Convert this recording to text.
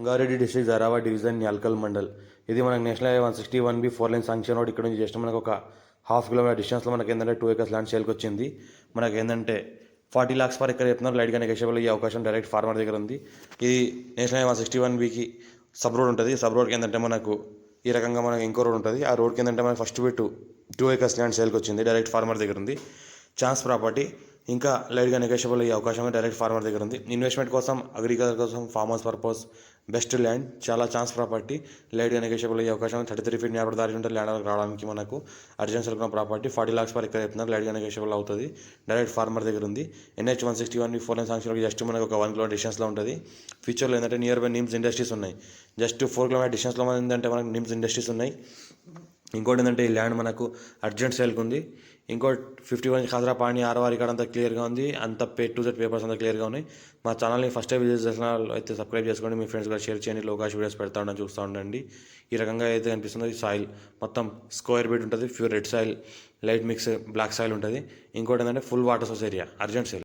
Rangareddy district జరావా division Nyalkal mandal. ఇది మనకు national highway 161B 4 line sanction road. ఇక్కడ నుంచి జస్ట్ మనకు ఒక ½ కిలోమీటర్ డిస్టెన్స్లో మనకి ఏంటంటే 2 acres ల్యాండ్ సేల్కి వచ్చింది. మనకి ఏంటంటే 40 lakhs పర్ ఎకర్ చెప్తున్నారు. లైట్గా నెగోషియబుల్ అయ్యే అవకాశం డైరెక్ట్ ఫార్మర్ దగ్గర ఉంది. ఇది నేషనల్ హైవే 161Bకి సబ్ రోడ్ ఉంటుంది. సబ్ రోడ్కి ఏంటంటే మనకు ఈ రకంగా మనకు ఇంకో రోడ్ ఉంటుంది. ఆ రోడ్కి ఏంటంటే మనకు ఫస్ట్ బిట్ 2 acres ల్యాండ్ సేల్కి వచ్చింది. డైరెక్ట్ ఫార్మర్ దగ్గర ఉంది. ఛాన్స్ ప్రాపర్టీ ఇంకా లైట్గా నెగోషియబుల్ అయ్యే అవకాశం డైరెక్ట్ ఫార్మర్ దగ్గర ఉంది. ఇన్వెస్ట్మెంట్ కోసం, అగ్రికల్చర్ కోసం, farm house purpose best land. చాలా ఛాన్స్ ప్రాపర్టీ. లైట్గా నెగోషియబుల్ అయ్యే అవకాశం 33 feet న్యాపర్ దారి ఉంటుంది ల్యాండ్ రావడానికి. మనకు అర్జెంట్ సెల్కున్న ప్రాపర్టీ 40 lakhs పర్ ఎకర్ చెప్తున్నారు. లైట్గా నెగోషియబుల్ అవుతుంది. డైరెక్ట్ ఫార్మర్ దగ్గర ఉంది. NH 161 4 లైన్ శాంక్షన్ జస్ట్ మనకు ఒక 1 kilometer డిస్టెన్స్లో ఉంటుంది. ఫ్యూచర్లో ఏంటంటే నియర్ బై నిమ్స్ ఇండస్ట్రీస్ ఉన్నాయి. జస్ట్ 4 kilometer డిస్టెన్స్లో మన ఏంటంటే మనకు నిమ్స్ ఇండస్ట్రీస్ ఉన్నాయి. ఇంకోటి ఏంటంటే ఈ ల్యాండ్ మనకు అర్జెంట్ సేల్కి ఉంది. ఇంకోటి 51 ఖాజరా పాణి ఆర్వారి ఇక్కడ అంతా క్లియర్గా ఉంది. అంత టు జెడ్ పేపర్స్ అంతా క్లియర్గా ఉన్నాయి. మా ఛానల్ని ఫస్ట్ టైం విజిట్ చేసిన అయితే సబ్స్క్రైబ్ చేసుకోండి. మీ ఫ్రెండ్స్ కూడా షేర్ చేయండి. లోకాష్ వీడియోస్ పెడతా ఉండని చూస్తూ ఉండండి. ఈ రకంగా అయితే కనిపిస్తుంది. ఈ సాయిల్ మొత్తం స్క్వేర్ బిట్ ఉంటుంది. Pure red soil, light mix black soil ఉంటుంది. ఇంకోటి ఏంటంటే full water source area, urgent sale.